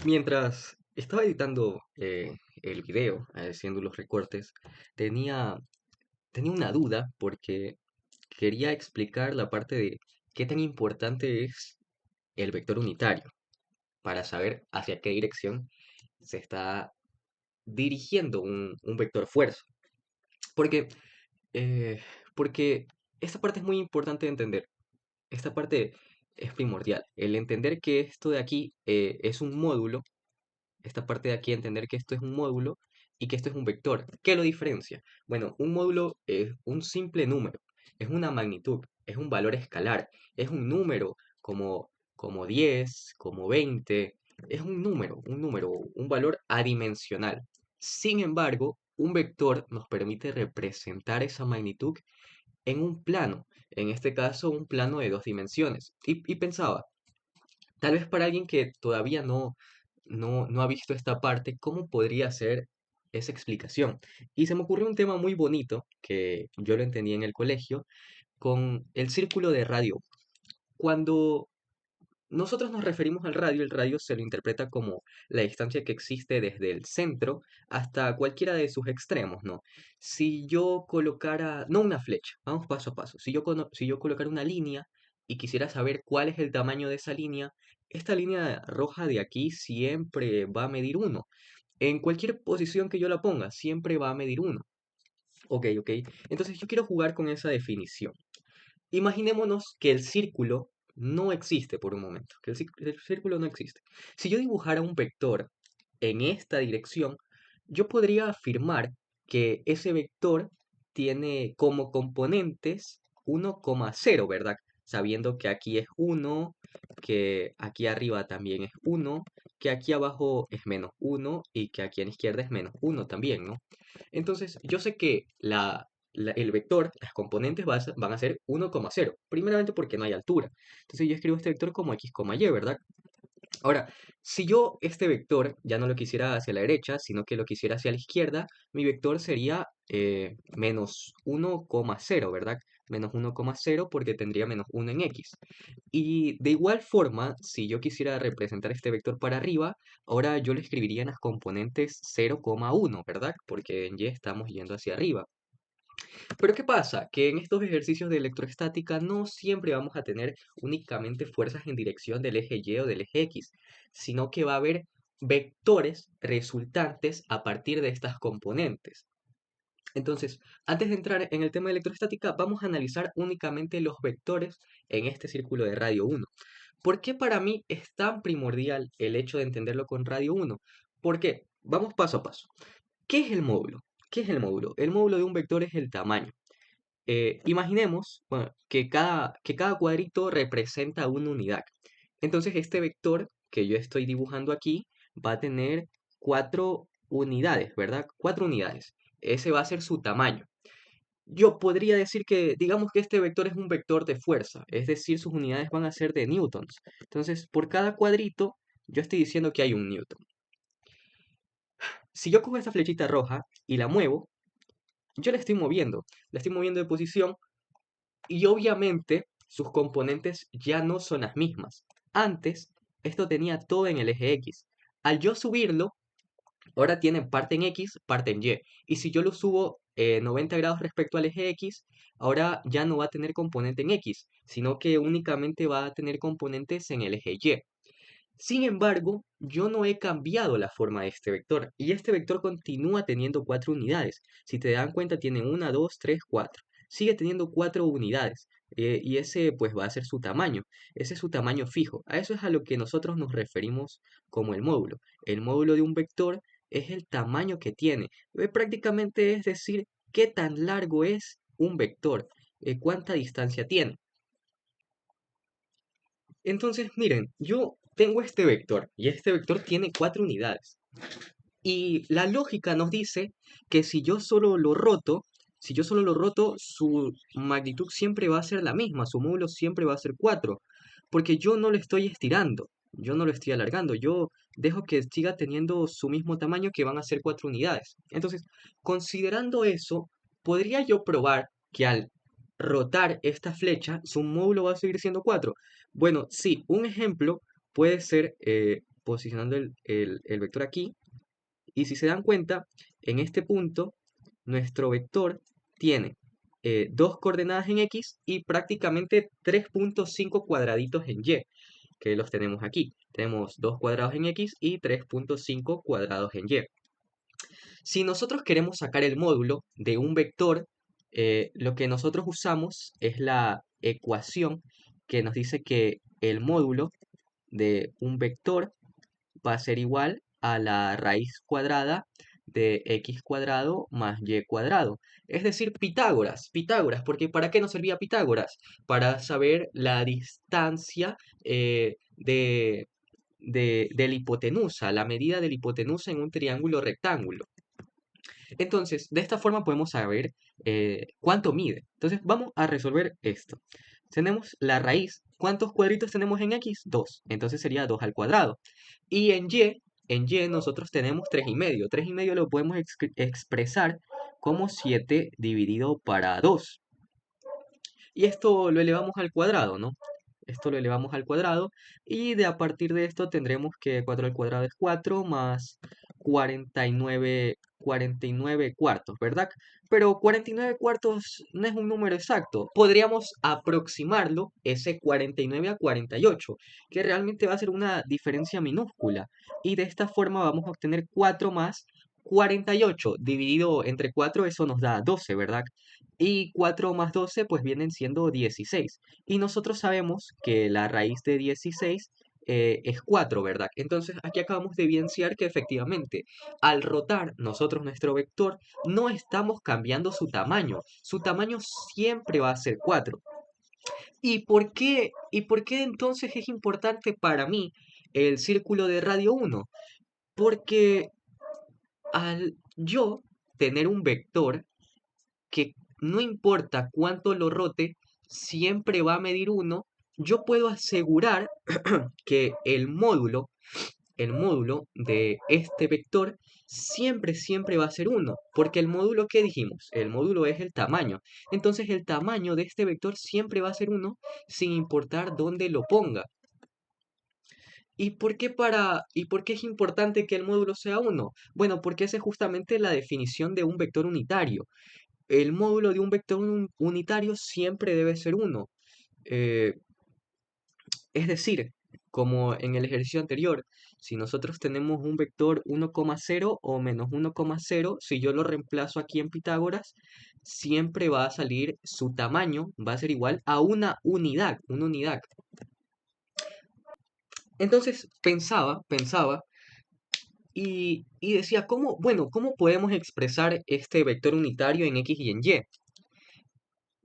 Mientras estaba editando el video, haciendo los recortes, tenía, tenía una duda porque quería explicar la parte de qué tan importante es el vector unitario para saber hacia qué dirección se está dirigiendo un vector fuerza. Porque, eh, porque esta parte es muy importante de entender. Esta parte es primordial. El entender que esto de aquí es un módulo, esta parte de aquí, entender que esto es un módulo y que esto es un vector. ¿Qué lo diferencia? Bueno, un módulo es un simple número, es una magnitud, es un valor escalar, es un número como 10, como 20, es un valor adimensional. Sin embargo, un vector nos permite representar esa magnitud en un plano, en este caso un plano de dos dimensiones. Y pensaba, tal vez para alguien que todavía no ha visto esta parte, ¿cómo podría ser esa explicación? Y se me ocurrió un tema muy bonito que yo lo entendí en el colegio con el círculo de radio. Cuando nosotros nos referimos al radio, el radio se lo interpreta como la distancia que existe desde el centro hasta cualquiera de sus extremos, ¿no? Si yo colocara, no una flecha, vamos paso a paso. Si yo colocara una línea y quisiera saber cuál es el tamaño de esa línea, esta línea roja de aquí siempre va a medir uno. En cualquier posición que yo la ponga, siempre va a medir uno. Ok, ok. Entonces yo quiero jugar con esa definición. Imaginémonos que el círculo no existe por un momento, que el círculo no existe. Si yo dibujara un vector en esta dirección, yo podría afirmar que ese vector tiene como componentes 1,0, ¿verdad? Sabiendo que aquí es 1, que aquí arriba también es 1, que aquí abajo es -1 y que aquí a la izquierda es -1 también, ¿no? Entonces, yo sé que el vector, las componentes van a ser 1,0, primeramente porque no hay altura. Entonces yo escribo este vector como x, y, ¿verdad? Ahora, si yo este vector ya no lo quisiera hacia la derecha, sino que lo quisiera hacia la izquierda, mi vector sería -1,0, ¿verdad? -1,0 porque tendría -1 en x. Y de igual forma, si yo quisiera representar este vector para arriba, ahora yo lo escribiría en las componentes 0,1, ¿verdad? Porque en y estamos yendo hacia arriba. Pero ¿qué pasa? Que en estos ejercicios de electroestática no siempre vamos a tener únicamente fuerzas en dirección del eje Y o del eje X, sino que va a haber vectores resultantes a partir de estas componentes. Entonces, antes de entrar en el tema de electroestática, vamos a analizar únicamente los vectores en este círculo de radio 1. ¿Por qué para mí es tan primordial el hecho de entenderlo con radio 1? ¿Por qué? Vamos paso a paso. ¿Qué es el módulo? ¿Qué es el módulo? El módulo de un vector es el tamaño. Imaginemos, bueno, que cada cuadrito representa una unidad. Entonces, este vector que yo estoy dibujando aquí va a tener 4 unidades, ¿verdad? 4 unidades. Ese va a ser su tamaño. Yo podría decir que, digamos que este vector es un vector de fuerza, es decir, sus unidades van a ser de newtons. Entonces, por cada cuadrito, yo estoy diciendo que hay un newton. Si yo cojo esta flechita roja y la muevo, yo la estoy moviendo de posición y obviamente sus componentes ya no son las mismas. Antes, esto tenía todo en el eje X. Al yo subirlo, ahora tiene parte en X, parte en Y. Y si yo lo subo 90 grados respecto al eje X, ahora ya no va a tener componente en X, sino que únicamente va a tener componentes en el eje Y. Sin embargo, yo no he cambiado la forma de este vector y este vector continúa teniendo 4 unidades. Si te dan cuenta, tiene una, 2, 3, 4. Sigue teniendo 4 unidades y ese pues va a ser su tamaño. Ese es su tamaño fijo. A eso es a lo que nosotros nos referimos como el módulo. El módulo de un vector es el tamaño que tiene. Prácticamente es decir, qué tan largo es un vector, cuánta distancia tiene. Entonces, miren, yo tengo este vector y este vector tiene 4 unidades. Y la lógica nos dice que si yo solo lo roto, su magnitud siempre va a ser la misma, su módulo siempre va a ser 4, porque yo no lo estoy estirando, yo no lo estoy alargando, yo dejo que siga teniendo su mismo tamaño que van a ser 4 unidades. Entonces, considerando eso, podría yo probar que al rotar esta flecha, su módulo va a seguir siendo 4. Bueno, sí, un ejemplo puede ser posicionando el vector aquí. Y si se dan cuenta, en este punto, nuestro vector tiene dos coordenadas en X y prácticamente 3.5 cuadraditos en Y, que los tenemos aquí. Tenemos 2 cuadrados en X y 3.5 cuadrados en Y. Si nosotros queremos sacar el módulo de un vector, lo que nosotros usamos es la ecuación que nos dice que el módulo de un vector va a ser igual a la raíz cuadrada de x cuadrado más y cuadrado. Es decir, Pitágoras, porque ¿para qué nos servía Pitágoras? Para saber la distancia de la hipotenusa, la medida de la hipotenusa en un triángulo rectángulo. Entonces, de esta forma podemos saber cuánto mide. Entonces, vamos a resolver esto. Tenemos la raíz. ¿Cuántos cuadritos tenemos en X? 2. Entonces sería 2 al cuadrado. Y en Y nosotros tenemos 3,5. 3,5 lo podemos expresar como 7 dividido para 2. Y esto lo elevamos al cuadrado, ¿no? Esto lo elevamos al cuadrado y de a partir de esto tendremos que 4 al cuadrado es 4 más 49 cuartos, ¿verdad? Pero 49 cuartos no es un número exacto. Podríamos aproximarlo, ese 49 a 48, que realmente va a ser una diferencia minúscula. Y de esta forma vamos a obtener 4 más 48. Dividido entre 4, eso nos da 12, ¿verdad? Y 4 más 12 pues vienen siendo 16. Y nosotros sabemos que la raíz de 16 es 4, ¿verdad? Entonces aquí acabamos de evidenciar que efectivamente al rotar nosotros nuestro vector no estamos cambiando su tamaño siempre va a ser 4. ¿Y por qué entonces es importante para mí el círculo de radio 1? Porque al yo tener un vector que no importa cuánto lo rote, siempre va a medir 1, yo puedo asegurar que el módulo de este vector siempre va a ser 1, porque el módulo, ¿qué dijimos? El módulo es el tamaño. Entonces el tamaño de este vector siempre va a ser 1 sin importar dónde lo ponga. ¿Y por qué es importante que el módulo sea 1? Bueno, porque esa es justamente la definición de un vector unitario. El módulo de un vector unitario siempre debe ser 1. Eh, es decir, como en el ejercicio anterior, si nosotros tenemos un vector 1,0 o menos 1,0, si yo lo reemplazo aquí en Pitágoras, siempre va a salir su tamaño, va a ser igual a una unidad. Entonces pensaba y decía, ¿cómo podemos expresar este vector unitario en X y en Y?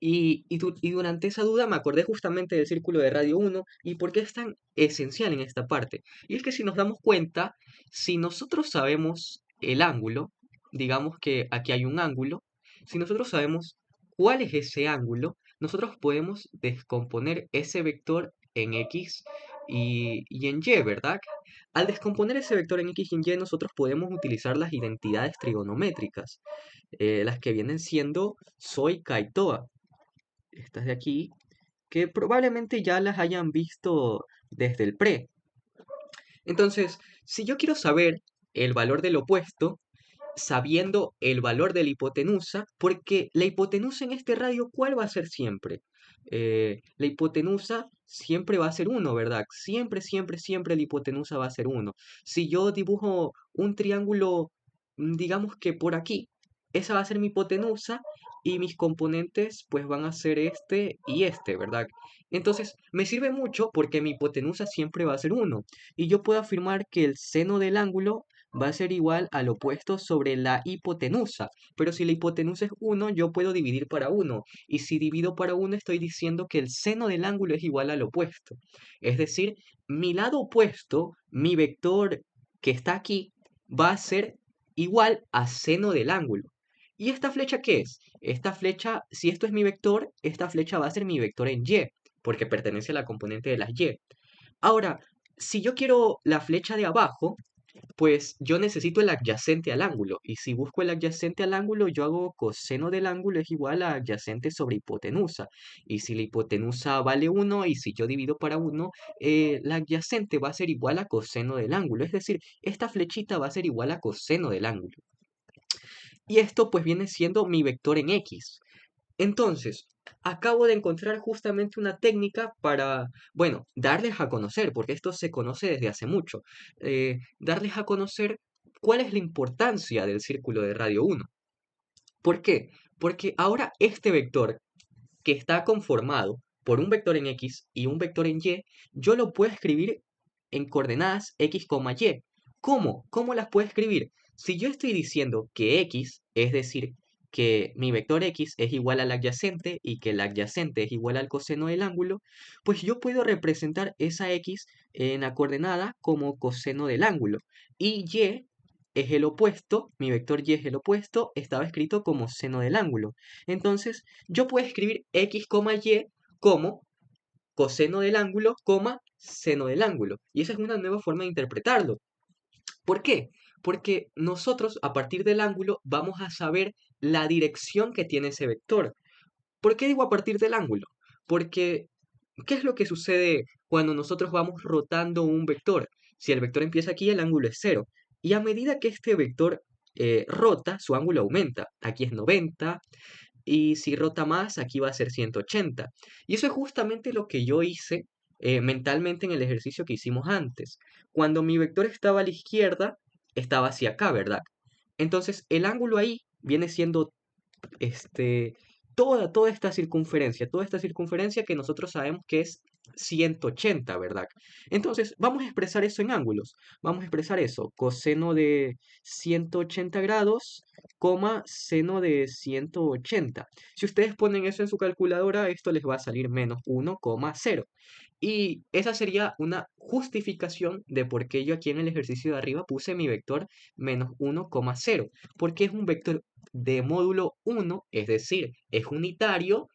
Y durante esa duda me acordé justamente del círculo de radio 1 y por qué es tan esencial en esta parte. Y es que si nos damos cuenta, si nosotros sabemos el ángulo, digamos que aquí hay un ángulo, si nosotros sabemos cuál es ese ángulo, nosotros podemos descomponer ese vector en X y en Y, ¿verdad? Al descomponer ese vector en X y en Y, nosotros podemos utilizar las identidades trigonométricas, las que vienen siendo Soy Kaitoa, estas de aquí, que probablemente ya las hayan visto desde el pre. Entonces, si yo quiero saber el valor del opuesto, sabiendo el valor de la hipotenusa, porque la hipotenusa en este radio, ¿cuál va a ser siempre? La hipotenusa siempre va a ser 1, ¿verdad? Siempre la hipotenusa va a ser 1. Si yo dibujo un triángulo, digamos que por aquí, esa va a ser mi hipotenusa y mis componentes pues van a ser este y este, ¿verdad? Entonces, me sirve mucho porque mi hipotenusa siempre va a ser 1 y yo puedo afirmar que el seno del ángulo va a ser igual al opuesto sobre la hipotenusa. Pero si la hipotenusa es 1, yo puedo dividir para 1. Y si divido para 1, estoy diciendo que el seno del ángulo es igual al opuesto. Es decir, mi lado opuesto, mi vector que está aquí, va a ser igual a seno del ángulo. ¿Y esta flecha qué es? Esta flecha, si esto es mi vector, esta flecha va a ser mi vector en Y, porque pertenece a la componente de las Y. Ahora, si yo quiero la flecha de abajo, Pues yo necesito el adyacente al ángulo, y si busco el adyacente al ángulo, yo hago coseno del ángulo es igual a adyacente sobre hipotenusa. Y si la hipotenusa vale 1, y si yo divido para 1, la adyacente va a ser igual a coseno del ángulo. Es decir, esta flechita va a ser igual a coseno del ángulo. Y esto pues viene siendo mi vector en X. Entonces, acabo de encontrar justamente una técnica para, bueno, darles a conocer, porque esto se conoce desde hace mucho, darles a conocer cuál es la importancia del círculo de radio 1. ¿Por qué? Porque ahora este vector que está conformado por un vector en X y un vector en Y, yo lo puedo escribir en coordenadas X, Y. ¿Cómo? ¿Cómo las puedo escribir? Si yo estoy diciendo que X, es decir, que mi vector X es igual al adyacente y que el adyacente es igual al coseno del ángulo, pues yo puedo representar esa X en la coordenada como coseno del ángulo. Y Y es el opuesto, mi vector Y es el opuesto, estaba escrito como seno del ángulo. Entonces, yo puedo escribir X, Y como coseno del ángulo, seno del ángulo. Y esa es una nueva forma de interpretarlo. ¿Por qué? Porque nosotros a partir del ángulo vamos a saber la dirección que tiene ese vector. ¿Por qué digo a partir del ángulo? Porque, ¿qué es lo que sucede cuando nosotros vamos rotando un vector? Si el vector empieza aquí, el ángulo es cero. Y a medida que este vector rota, su ángulo aumenta. Aquí es 90, y si rota más, aquí va a ser 180. Y eso es justamente lo que yo hice mentalmente en el ejercicio que hicimos antes. Cuando mi vector estaba a la izquierda, estaba hacia acá, ¿verdad? Entonces, el ángulo ahí viene siendo este, toda esta circunferencia que nosotros sabemos que es 180, ¿verdad? Entonces, vamos a expresar eso en ángulos. Vamos a expresar eso, coseno de 180 grados, seno de 180. Si ustedes ponen eso en su calculadora, esto les va a salir menos 1,0. Y esa sería una justificación de por qué yo aquí en el ejercicio de arriba puse mi vector menos 1,0, porque es un vector de módulo 1, es decir, es unitario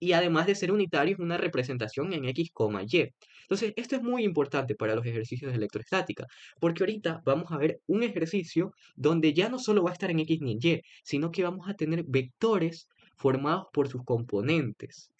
y además de ser unitario es una representación en X, Y. Entonces, esto es muy importante para los ejercicios de electrostática, porque ahorita vamos a ver un ejercicio donde ya no solo va a estar en X ni en Y, sino que vamos a tener vectores formados por sus componentes.